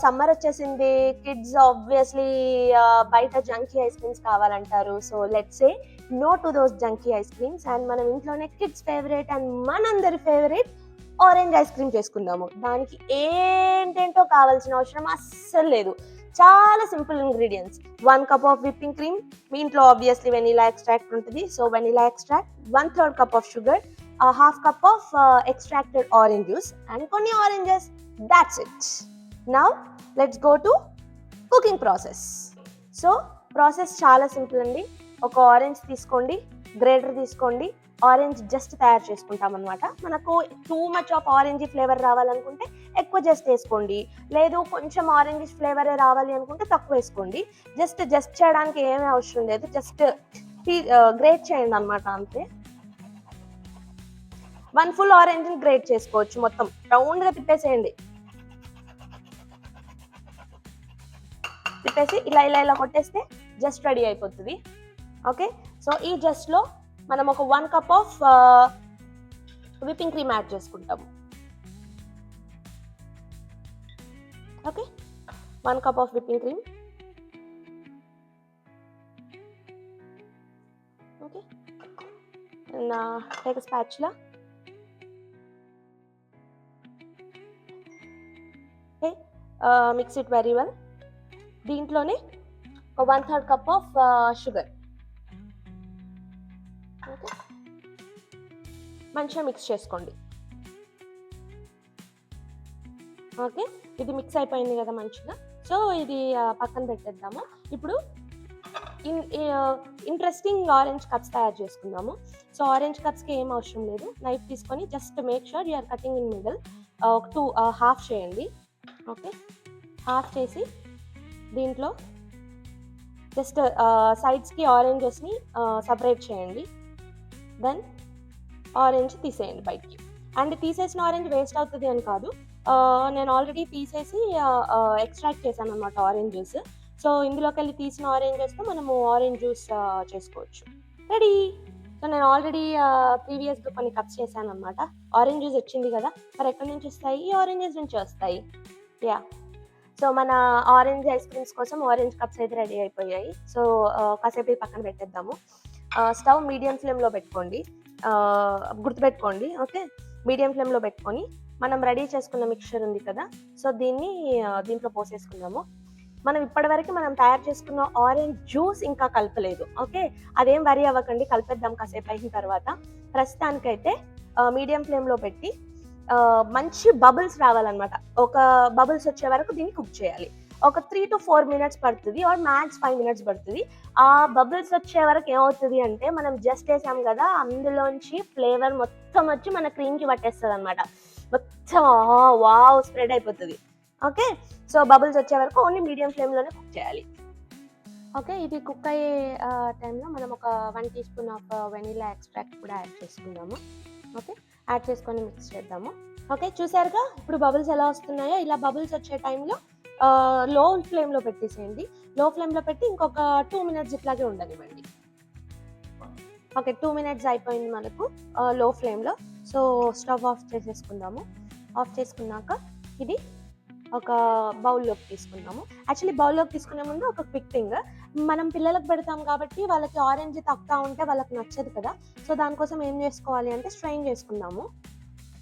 Summer వచ్చేసింది, kids obviously బయట junky ice creams కావాలంటారు. So let's say no to those junky ice creams and మనం ఇంట్లోనే kids favourite and మనందరి favourite orange ice cream చేసుకుందాము. దానికి ఏంటేంటో కావాల్సిన అవసరం అస్సలు లేదు. చాలా simple ingredients. 1 cup of whipping cream, మీ ఇంట్లో ఆబ్వియస్లీ వెనిలా ఎక్స్ట్రాక్ట్ ఉంటుంది. So vanilla extract, 1/3 cup of sugar, half cup of extracted orange juice and కొన్ని oranges. That's it. Now let's go to cooking process. So process చాలా simple అండి. ఒక orange తీసుకోండి, greater తీసుకోండి. Orange just తయారు చేసుకుంటాం అనమాట. మనకు too much of orange flavour రావాలనుకుంటే ఎక్కువ జస్ట్ వేసుకోండి, లేదు కొంచెం ఆరెంజ్ ఫ్లేవరే రావాలి అనుకుంటే తక్కువ వేసుకోండి. జస్ట్ చేయడానికి ఏమీ అవసరం లేదు, జస్ట్ గ్రేట్ చేయండి అనమాట, అంతే. 1 ఫుల్ ఆరెంజ్ ని గ్రేట్ చేసుకోవచ్చు. మొత్తం రౌండ్ గా తిప్పేసేయండి. తిప్పేసి ఇలా కొట్టేస్తే జస్ట్ రెడీ అయిపోతుంది. ఓకే, సో ఈ జస్ట్ లో మనం ఒక 1 cup of whipping cream add చేసుకుంటాము. Okay, 1 cup of whipping cream. Okay, take a spatula. Okay, mix it very well. దీంట్లోనే 1/3 కప్ ఆఫ్ షుగర్. ఓకే, మంచిగా మిక్స్ చేసుకోండి. ఓకే, ఇది మిక్స్ అయిపోయింది కదా మంచిగా. సో ఇది పక్కన పెట్టేద్దాము. ఇప్పుడు ఇంట్రెస్టింగ్ ఆరెంజ్ కప్స్ తయారు చేసుకుందాము. సో ఆరెంజ్ కప్స్కి ఏం అవసరం లేదు. నైఫ్ తీసుకొని just make sure you're cutting in middle. Half చేయండి. ఓకే, హాఫ్ చేసి దీంట్లో జస్ట్ సైడ్స్కి ఆరెంజెస్ని సపరేట్ చేయండి. దెన్ ఆరెంజ్ తీసేయండి బయటికి. అండ్ తీసేసిన ఆరెంజ్ వేస్ట్ అవుతుంది అని కాదు, నేను ఆల్రెడీ తీసేసి ఎక్స్ట్రాక్ట్ చేశాను అనమాట ఆరెంజ్ జ్యూస్. సో ఇందులోకి వెళ్ళి తీసిన ఆరెంజెస్తో మనము ఆరెంజ్ జ్యూస్ చేసుకోవచ్చు. రెడీ. సో నేను ఆల్రెడీ ప్రీవియస్గా కొన్ని కప్స్ చేశాను అనమాట. ఆరెంజ్ జ్యూస్ వచ్చింది కదా, మరి ఎక్కడి నుంచి వస్తాయి? ఈ ఆరెంజెస్ నుంచి వస్తాయి. యా, సో మన ఆరెంజ్ ఐస్ క్రీమ్స్ కోసం ఆరెంజ్ కప్స్ అయితే రెడీ అయిపోయాయి. సో కాసేపు పక్కన పెట్టేద్దాము. స్టవ్ మీడియం ఫ్లేమ్లో పెట్టుకోండి, గుర్తుపెట్టుకోండి. ఓకే, మీడియం ఫ్లేమ్లో పెట్టుకొని మనం రెడీ చేసుకున్న మిక్చర్ ఉంది కదా, సో దీంట్లో పోసేసుకుందాము. మనం ఇప్పటివరకు మనం తయారు చేసుకున్న ఆరెంజ్ జ్యూస్ ఇంకా కలపలేదు. ఓకే, అదేం వరి అవ్వకండి, కలిపేద్దాం కాసేపు అయిన తర్వాత. ప్రస్తుతానికైతే మీడియం ఫ్లేమ్లో పెట్టి మంచి బబుల్స్ రావాలన్నమాట. ఒక బబుల్స్ వచ్చే వరకు దీన్ని కుక్ చేయాలి. ఒక 3 to 4 minutes పడుతుంది, ఆర్ మ్యాక్స్ 5 minutes పడుతుంది. ఆ బబుల్స్ వచ్చే వరకు ఏమవుతుంది అంటే, మనం జస్ట్ వేసాం కదా, అందులోంచి ఫ్లేవర్ మొత్తం వచ్చి మన క్రీమ్కి పట్టేస్తుంది అనమాట. మొత్తం వావ్ స్ప్రెడ్ అయిపోతుంది. ఓకే, సో బబుల్స్ వచ్చే వరకు ఓన్లీ మీడియం ఫ్లేమ్లోనే కుక్ చేయాలి. ఓకే, ఇది కుక్ అయ్యే టైంలో మనం ఒక 1 teaspoon ఆఫ్ వెనిలా ఎక్స్ట్రాక్ట్ కూడా యాడ్ చేసుకుందాము. ఓకే, యాడ్ చేసుకొని మిక్స్ చేద్దాము. ఓకే, చూసారుగా ఇప్పుడు బబుల్స్ ఎలా వస్తున్నాయో. ఇలా బబుల్స్ వచ్చే టైంలో లో ఫ్లేమ్లో పెట్టేసేయండి. లో ఫ్లేమ్లో పెట్టి ఇంకొక 2 minutes ఇట్లాగే ఉండనివ్వండి. ఓకే, 2 minutes అయిపోయింది మనకు లో ఫ్లేమ్లో. సో స్టవ్ ఆఫ్ చేసేసుకుందాము. ఆఫ్ చేసుకున్నాక ఇది ఒక బౌల్లోకి తీసుకుందాము. యాక్చువల్లీ బౌల్లోకి తీసుకునే ముందు ఒక క్విక్ థింగ్, మనం పిల్లలకు పెడతాం కాబట్టి వాళ్ళకి ఆరెంజ్ తక్కువ ఉంటే వాళ్ళకి నచ్చదు కదా. సో దానికోసం ఏం చేసుకోవాలి అంటే స్ట్రెయిన్ చేసుకుందాము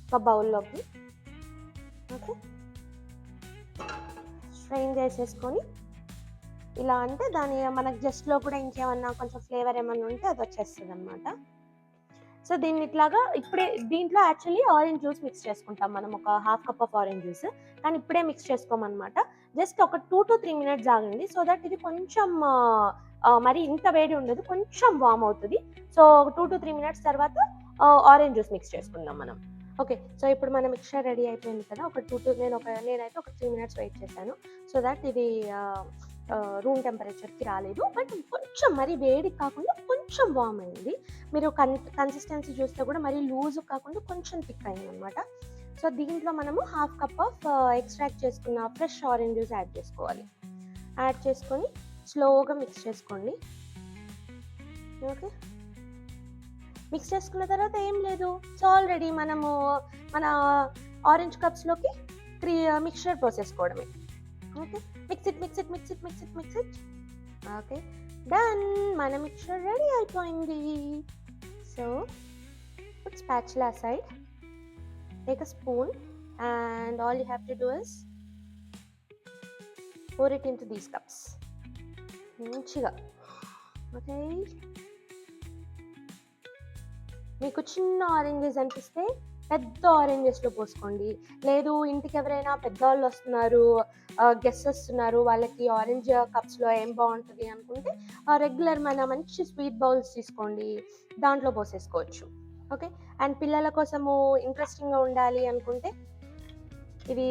ఒక బౌల్లోకి. ఓకే, స్ట్రెయిన్ చేసేసుకొని ఇలా అంటే దాని మనకు జస్ట్లో కూడా ఇంకేమన్నా కొంచెం ఫ్లేవర్ ఏమన్నా ఉంటే అది వచ్చేస్తుంది అనమాట. సో దీన్ని ఇట్లాగా ఇప్పుడే దీంట్లో యాక్చువల్లీ ఆరెంజ్ జ్యూస్ మిక్స్ చేసుకుంటాం మనం, ఒక 1/2 cup ఆఫ్ ఆరెంజ్ జ్యూస్. కానీ ఇప్పుడే మిక్స్ చేసుకోమన్నమాట. జస్ట్ ఒక 2 to 3 minutes ఆగండి, సో దట్ ఇది కొంచెం మరి ఇంత వేడి ఉండదు, కొంచెం వామ్ అవుతుంది. సో 2 to 3 minutes తర్వాత ఆరెంజ్ జ్యూస్ మిక్స్ చేసుకుందాం మనం. ఓకే, సో ఇప్పుడు మన మిక్చర్ రెడీ అయిపోయింది కదా. నేనైతే ఒక 3 minutes వెయిట్ చేశాను, సో దట్ ఇది రూమ్ టెంపరేచర్కి రాలేదు, బట్ కొంచెం మరి వేడి కాకుండా కొంచెం వామ్ అయింది. మీరు కన్సిస్టెన్సీ చూస్తే కూడా మరీ లూజ్ కాకుండా కొంచెం థిక్ అయింది అనమాట. సో దీంట్లో మనము 1/2 cup ఆఫ్ ఎక్స్ట్రాక్ట్ చేసుకున్న ఫ్రెష్ ఆరెంజ్ జ్యూస్ యాడ్ చేసుకోవాలి. యాడ్ చేసుకొని స్లోగా మిక్స్ చేసుకోండి. ఓకే, మిక్స్ చేసుకున్న తర్వాత ఏం లేదు, సో ఆల్రెడీ మనము మన ఆరెంజ్ కప్స్లోకి మిక్చర్ పోసేసుకోవడమే. Okay, mix it. Okay, done. మన మిక్చర్ రెడీ అయిపోయింది. So put spatula aside, take a spoon, and all you have to do is pour it into these cups. మంచిగా. ఓకే, మీకు చిన్న oranges అనిపిస్తే పెద్ద ఆరెంజెస్లో పోసుకోండి. లేదు ఇంటికి ఎవరైనా పెద్దవాళ్ళు వస్తున్నారు, గెస్ట్ వస్తున్నారు, వాళ్ళకి ఆరెంజ్ కప్స్లో ఏం బాగుంటుంది అనుకుంటే రెగ్యులర్ మన మంచి స్వీట్ బౌల్స్ తీసుకోండి, దాంట్లో పోసేసుకోవచ్చు. ఓకే, అండ్ పిల్లల కోసము ఇంట్రెస్టింగ్గా ఉండాలి అనుకుంటే ఇది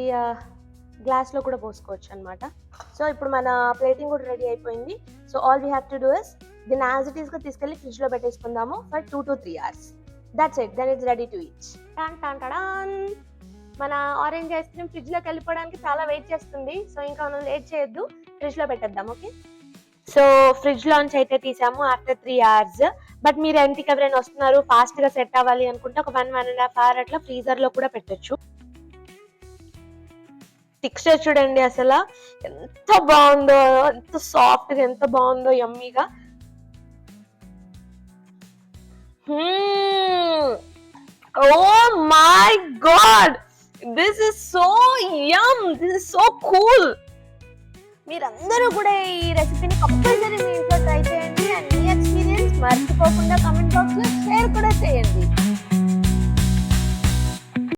గ్లాస్లో కూడా పోసుకోవచ్చు అనమాట. సో ఇప్పుడు మన ప్లేటింగ్ కూడా రెడీ అయిపోయింది. So all we have to do is దీన్ని యాజ్ ఇట్ ఈస్గా తీసుకెళ్ళి ఫ్రిడ్జ్లో పెట్టేసుకుందాము for 2 to 3 hours. That's it, then it's ready to eat. మన ఆరెంజ్ ఐస్ క్రీమ్ ఫ్రిడ్జ్లోకి వెళ్ళిపోవడానికి చాలా వెయిట్ చేస్తుంది. సో ఇంకా మనం లేట్ చేయొద్దు, ఫ్రిడ్జ్లో పెట్టేద్దాం. ఓకే, సో ఫ్రిడ్జ్ లోంచి అయితే తీసాము ఆఫ్టర్ 3 hours. బట్ మీరు ఇంటికి ఎవరైనా వస్తున్నారు, ఫాస్ట్గా సెట్ అవ్వాలి అనుకుంటే ఒక 1.5 hour అట్లా ఫ్రీజర్లో కూడా పెట్టచ్చు. టెక్స్చర్ చూడండి అసలు ఎంత బాగుందో, ఎంత సాఫ్ట్గా, ఎంత బాగుందో, యమ్మీగా. Oh my god, this is so yum, this is so cool. మీరందరూ కూడా ఈ రెసిపీని కంపల్సరీ మీ ఇంట్లో ట్రై చేయండి అండ్ మీ ఎక్స్పీరియన్స్ మర్చిపోకుండా కామెంట్ బాక్స్ లో షేర్ కూడా చేయండి.